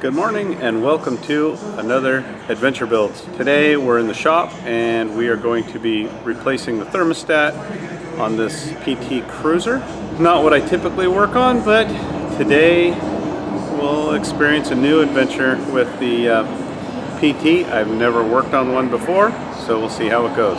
Good morning and welcome to another Adventure Builds. Today we're in the shop and we are going to be replacing the thermostat on this PT Cruiser. Not what I typically work on, but today we'll experience a new adventure with the PT. I've never worked on one before, so we'll see how it goes.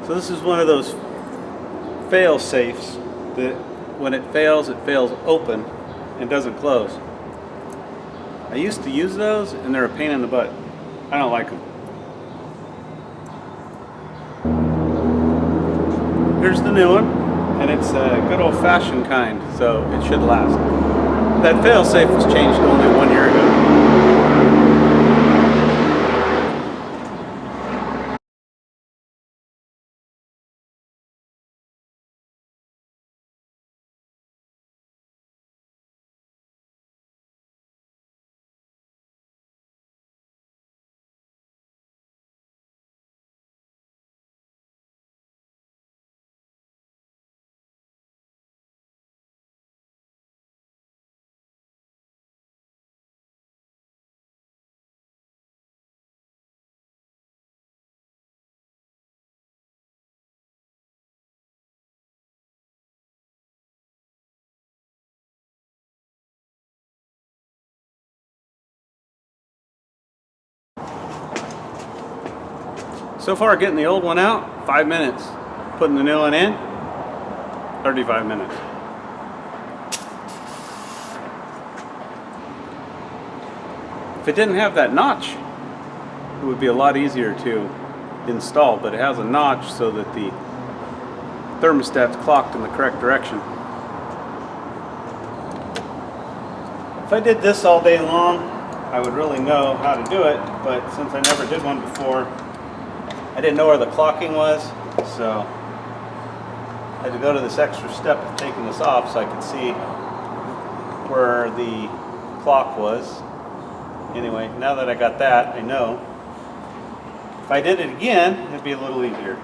So this is one of those fail safes that when it fails open and doesn't close. I used to use those and they're a pain in the butt. I don't like them. Here's the new one, and it's a good old-fashioned kind, so it should last. That fail safe was changed only 1 year ago. So far, getting the old one out, 5 minutes. Putting the new one in, 35 minutes. If it didn't have that notch, it would be a lot easier to install, but it has a notch so that the thermostat's clocked in the correct direction. If I did this all day long, I would really know how to do it, but since I never did one before, I didn't know where the clocking was, so I had to go to this extra step of taking this off so I could see where the clock was. Anyway, now that I got that, I know. If I did it again, it'd be a little easier.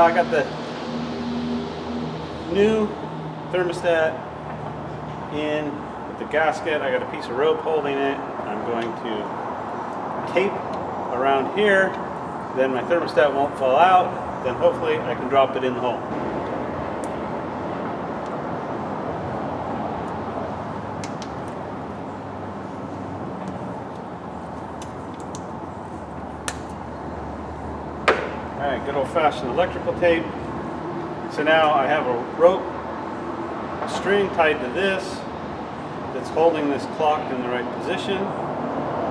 Now I got the new thermostat in with the gasket. I got a piece of rope holding it. I'm going to tape around here, then my thermostat won't fall out, then hopefully I can drop it in the hole. Alright, good old-fashioned electrical tape. So now I have a rope, a string tied to this that's holding this clock in the right position,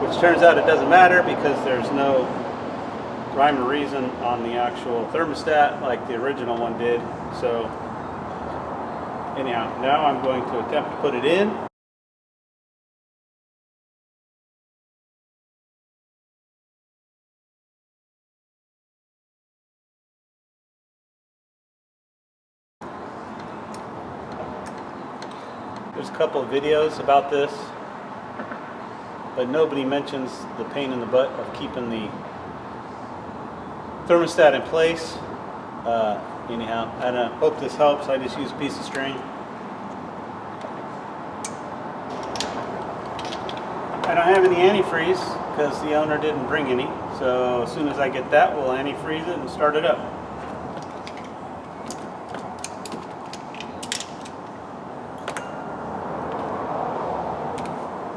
which turns out it doesn't matter because there's no rhyme or reason on the actual thermostat like the original one did. So anyhow, now I'm going to attempt to put it in. There's a couple of videos about this, but nobody mentions the pain in the butt of keeping the thermostat in place. Anyhow, and I hope this helps. I just use a piece of string. I don't have any antifreeze because the owner didn't bring any, so as soon as I get that, we'll antifreeze it and start it up.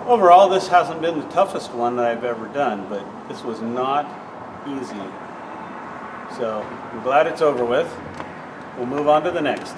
Overall, this hasn't been the toughest one that I've ever done, but this was not easy. So I'm glad it's over with. We'll move on to the next.